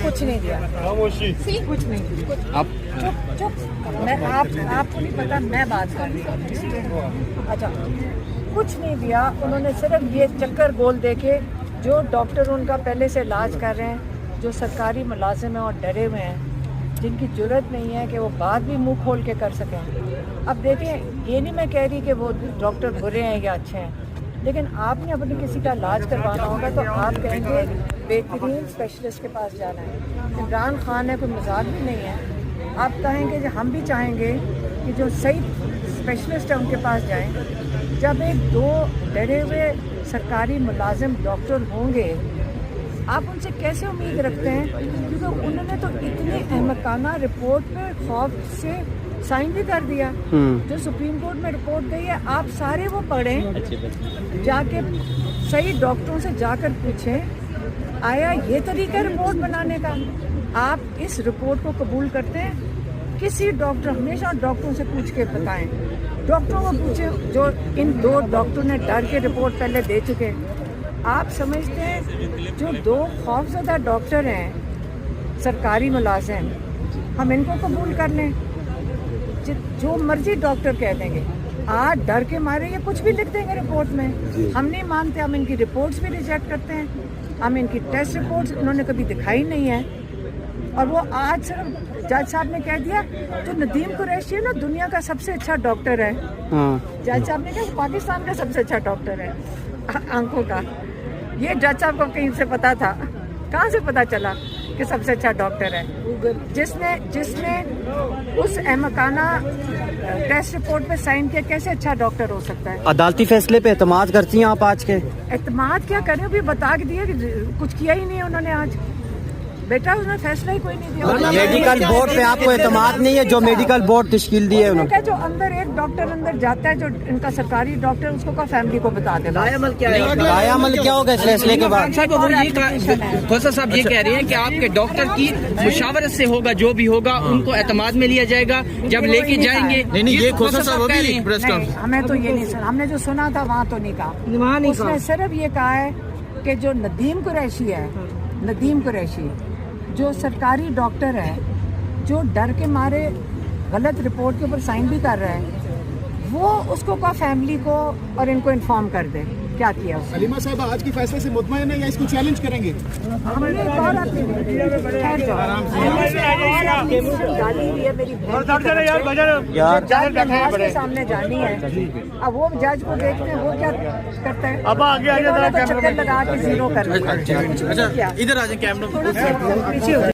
कुछ नहीं दिया, कुछ नहीं दिया। आप चुप चुप, मैं आपको नहीं पता, मैं बात कर रही हूँ। अच्छा, कुछ नहीं दिया उन्होंने, सिर्फ ये चक्कर गोल दे के जो डॉक्टर उनका पहले से इलाज कर रहे हैं, जो सरकारी मुलाजिम हैं और डरे हुए हैं, जिनकी जरूरत नहीं है कि वो बात भी मुंह खोल के कर सकें। अब देखें, ये नहीं मैं कह रही कि वो डॉक्टर बुरे हैं या अच्छे हैं, लेकिन आपने अपने किसी का इलाज करवाना होगा तो आप कहेंगे बेहतरीन स्पेशलिस्ट के पास जाना है। इमरान खान है, कोई मजाक भी नहीं है। आप कहेंगे कि हम भी चाहेंगे कि जो सही स्पेशलिस्ट है उनके पास जाएं। जब एक दो डरे हुए सरकारी मुलाजिम डॉक्टर होंगे, आप उनसे कैसे उम्मीद रखते हैं? क्योंकि उन्होंने तो इतनी अहमकाना रिपोर्ट पे खौफ से साइन भी कर दिया। जो सुप्रीम कोर्ट में रिपोर्ट गई है, आप सारे वो पढ़ें, जाके सही डॉक्टरों से जाकर पूछें, आया ये तरीका रिपोर्ट बनाने का? आप इस रिपोर्ट को कबूल करते हैं? किसी डॉक्टर, हमेशा डॉक्टरों से पूछ के बताएं। डॉक्टरों को पूछें, जो इन दो डॉक्टरों ने डर के रिपोर्ट पहले दे चुके। आप समझते हैं जो दो खौफजदा डॉक्टर हैं सरकारी मुलाजिम, हम इनको कबूल कर लें? जो मर्जी डॉक्टर कह देंगे, आज डर के मारे ये कुछ भी लिख देंगे रिपोर्ट में। हम नहीं मानते, हम इनकी रिपोर्ट्स भी रिजेक्ट करते हैं। हम इनकी टेस्ट रिपोर्ट्स उन्होंने कभी दिखाई नहीं है। और वो आज सिर्फ जज साहब ने कह दिया जो नदीम कुरैशी है ना, दुनिया का सबसे अच्छा डॉक्टर है। जज साहब ने कहा पाकिस्तान का सबसे अच्छा डॉक्टर है आंखों का। ये जज साहब को कहीं से पता था? कहाँ से पता चला कि सबसे अच्छा डॉक्टर है? जिसने उस अहमकाना टेस्ट रिपोर्ट पे साइन किया, कैसे अच्छा डॉक्टर हो सकता है? अदालती फैसले पे एतमाद करती हैं आप आज के? एतमाद क्या करें, अभी बता के दिया कि कुछ किया ही नहीं उन्होंने। आज बेटा उन्होंने फैसला ही कोई नहीं दिया। मेडिकल बोर्ड पे आपको एतमाद नहीं है जो मेडिकल बोर्ड तश्कील दी है उन्होंने? जो अंदर एक डॉक्टर अंदर जाता है, जो इनका सरकारी डॉक्टर, उसको का फैमिली को बता दे लायामल क्या होगा इस फैसले के बाद? खोसा साहब ये कह रहे हैं कि आपके डॉक्टर की मुशावरत से होगा, जो भी होगा उनको एतमाद में लिया जाएगा जब लेके जाएंगे। नहीं, ये खोसा साहब अभी प्रेस कॉन्फ्रेंस, हमें तो ये नहीं सुना, हमने जो सुना था वहाँ तो नहीं कहा। उसने सिर्फ ये कहा है कि जो नदीम कुरैशी है, नदीम कुरैशी जो सरकारी डॉक्टर है, जो डर के मारे गलत रिपोर्ट के ऊपर साइन भी कर रहा है, वो उसको का फैमिली को और इनको इन्फॉर्म कर दे क्या किया उसने। सलीमा साहब आज की फैसले से मुतमईन है या इसको चैलेंज करेंगे? हमने एक और अपनी गाली हुई है मेरी बहन के सामने जानी है। अब वो जज को देखते हैं, वो क्या करता है? अब आगे चक्कर लगा के जीरो कर। इधर आ जाए कैमरा। पीछे